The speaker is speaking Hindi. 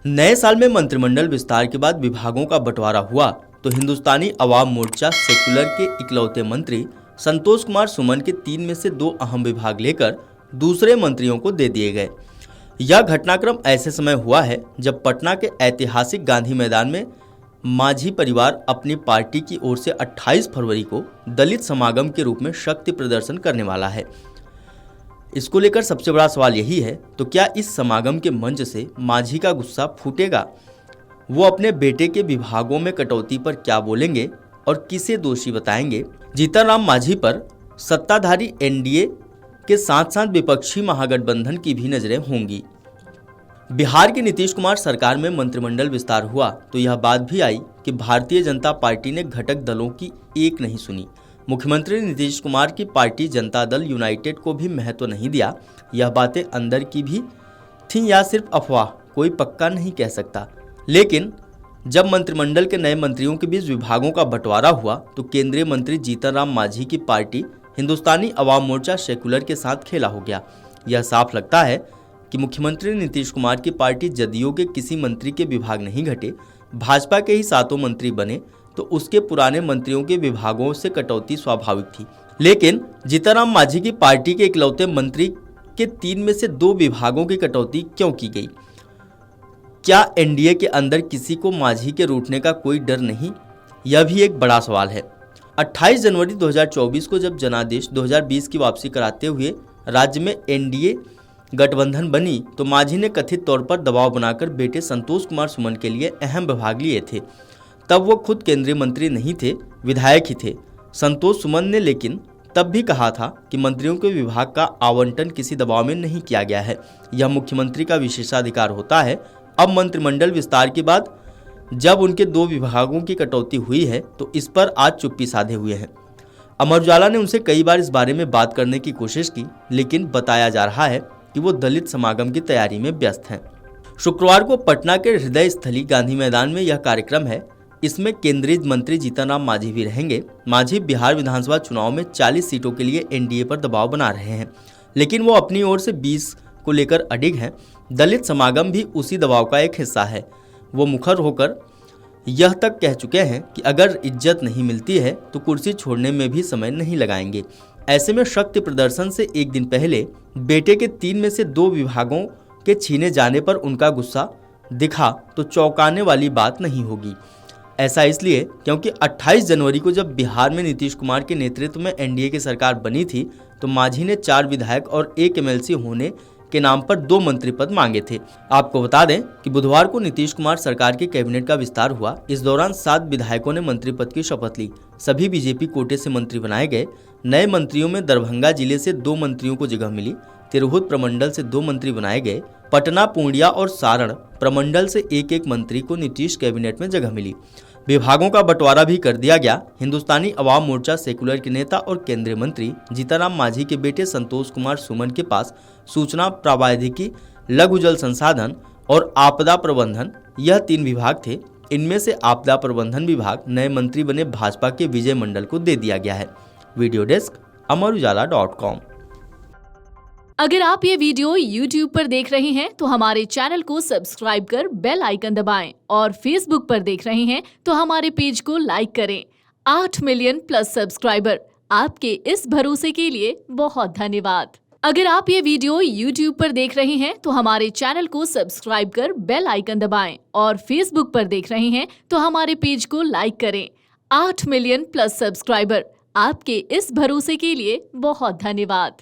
नए साल में मंत्रिमंडल विस्तार के बाद विभागों का बंटवारा हुआ तो हिंदुस्तानी अवाम मोर्चा सेक्युलर के इकलौते मंत्री संतोष कुमार सुमन के 3 में से 2 अहम विभाग लेकर दूसरे मंत्रियों को दे दिए गए। यह घटनाक्रम ऐसे समय हुआ है जब पटना के ऐतिहासिक गांधी मैदान में माझी परिवार अपनी पार्टी की ओर से 28 फरवरी को दलित समागम के रूप में शक्ति प्रदर्शन करने वाला है। इसको लेकर सबसे बड़ा सवाल यही है, तो क्या इस समागम के मंच से माझी का गुस्सा फूटेगा? वो अपने बेटे के विभागों में कटौती पर क्या बोलेंगे और किसे दोषी बताएंगे? जीतनराम माझी पर सत्ताधारी एनडीए के साथ साथ विपक्षी महागठबंधन की भी नजरें होंगी। बिहार के नीतीश कुमार सरकार में मंत्रिमंडल विस्तार हुआ तो यह बात भी आई कि भारतीय जनता पार्टी ने घटक दलों की एक नहीं सुनी। मुख्यमंत्री नीतीश कुमार की पार्टी जनता दल यूनाइटेड को भी महत्व नहीं दिया। यह बातें अंदर की भी थीं या सिर्फ अफवाह, कोई पक्का नहीं कह सकता। लेकिन जब मंत्रिमंडल के नए मंत्रियों के बीच विभागों का बंटवारा हुआ तो केंद्रीय मंत्री जीतनराम माझी की पार्टी हिंदुस्तानी अवाम मोर्चा सेक्युलर के साथ खेला हो गया। यह साफ लगता है कि मुख्यमंत्री नीतीश कुमार की पार्टी जदयू के किसी मंत्री के विभाग नहीं घटे, भाजपा के ही 7 मंत्री बने तो उसके पुराने मंत्रियों के विभागों से कटौती स्वाभाविक थी। लेकिन जीतनराम माझी की पार्टी के इकलौते मंत्री के 3 में से 2 विभागों की कटौती क्यों की गई? क्या एनडीए के अंदर किसी को माझी के रूठने का कोई डर नहीं? यह भी एक बड़ा सवाल है। 28 जनवरी 2024 को जब जनादेश 2020 की वापसी कराते हुए राज्य में एनडीए गठबंधन बनी तो माझी ने कथित तौर पर दबाव बनाकर बेटे संतोष कुमार सुमन के लिए अहम विभाग लिए थे। तब वो खुद केंद्रीय मंत्री नहीं थे, विधायक ही थे। संतोष सुमन ने लेकिन तब भी कहा था कि मंत्रियों के विभाग का आवंटन किसी दबाव में नहीं किया गया है, यह मुख्यमंत्री का विशेषाधिकार होता है। अब मंत्रिमंडल विस्तार के बाद जब उनके 2 विभागों की कटौती हुई है तो इस पर आज चुप्पी साधे हुए हैं। अमर उजाला ने उनसे कई बार इस बारे में बात करने की कोशिश की, लेकिन बताया जा रहा है कि वो दलित समागम की तैयारी में व्यस्त हैं। शुक्रवार को पटना के हृदय स्थली गांधी मैदान में यह कार्यक्रम है। इसमें केंद्रीय मंत्री जीतनराम माझी भी रहेंगे। माझी बिहार विधानसभा चुनाव में 40 सीटों के लिए एनडीए पर दबाव बना रहे हैं, लेकिन वो अपनी ओर से 20 को लेकर अडिग हैं। दलित समागम भी उसी दबाव का एक हिस्सा है। वो मुखर होकर यह तक कह चुके हैं कि अगर इज्जत नहीं मिलती है तो कुर्सी छोड़ने में भी समय नहीं लगाएंगे। ऐसे में शक्ति प्रदर्शन से एक दिन पहले बेटे के 3 में से 2 विभागों के छीने जाने पर उनका गुस्सा दिखा तो चौंकाने वाली बात नहीं होगी। ऐसा इसलिए क्योंकि 28 जनवरी को जब बिहार में नीतीश कुमार के नेतृत्व में एनडीए की सरकार बनी थी तो माझी ने 4 विधायक और 1 एमएलसी होने के नाम पर 2 मंत्री पद मांगे थे। आपको बता दें कि बुधवार को नीतीश कुमार सरकार के कैबिनेट का विस्तार हुआ। इस दौरान 7 विधायकों ने मंत्री पद की शपथ ली। सभी बीजेपी कोटे से मंत्री बनाए गए। नए मंत्रियों में दरभंगा जिले से 2 मंत्रियों को जगह मिली। तिरहुत प्रमंडल से 2 मंत्री बनाए गए। पटना, पूर्णिया और सारण प्रमंडल से 1-1 मंत्री को नीतीश कैबिनेट में जगह मिली। विभागों का बंटवारा भी कर दिया गया। हिंदुस्तानी अवाम मोर्चा सेक्युलर के नेता और केंद्रीय मंत्री जीतनराम माझी के बेटे संतोष कुमार सुमन के पास सूचना प्रावैधिकी, लघु जल संसाधन और आपदा प्रबंधन, यह 3 विभाग थे। इनमें से आपदा प्रबंधन विभाग नए मंत्री बने भाजपा के विजय मंडल को दे दिया गया है। Video desk amarujala.com। अगर आप ये वीडियो YouTube पर देख रहे हैं तो हमारे चैनल को सब्सक्राइब कर बेल आइकन दबाएं और Facebook पर देख रहे हैं तो हमारे पेज को लाइक करें। 8 मिलियन प्लस सब्सक्राइबर, आपके इस भरोसे के लिए बहुत धन्यवाद। अगर आप ये वीडियो YouTube पर देख रहे हैं तो हमारे चैनल को सब्सक्राइब कर बेल आइकन दबाएं और Facebook पर देख रहे हैं तो हमारे पेज को लाइक करें। 8 मिलियन प्लस सब्सक्राइबर, आपके इस भरोसे के लिए बहुत धन्यवाद।